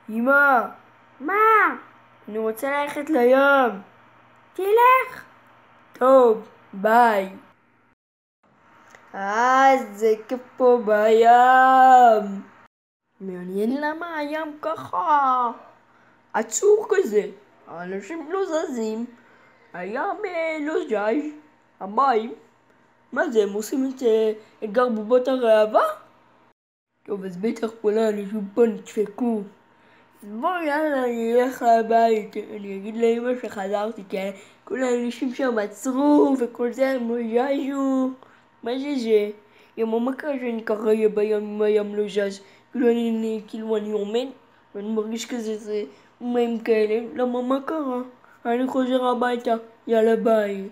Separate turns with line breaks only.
אמא,
מה?
אני רוצה ללכת לים.
תלך.
טוב, ביי. זה כיף פה בים. מעניין למה הים ככה עצור כזה. האנשים לא זזים, הים לא זז, המים. מה זה, הם עושים את גרבובות הראווה? טוב, אז בטח כל האנשים פה נדפקו. אז בוא יאללה, אני אלך לבית, אני אגיד לאמא שחזרתי, כי כל האנשים שם עצרו וכל זה, הם לא זזו. מה זה? ימה, מה קרה שאני ככה אהיה בים אם הים לא זז? כאילו אני עומד ואני מרגיש כזה, זה מים כאלה, למה, מה קרה? אני חוזר הביתה, יאללה ביי.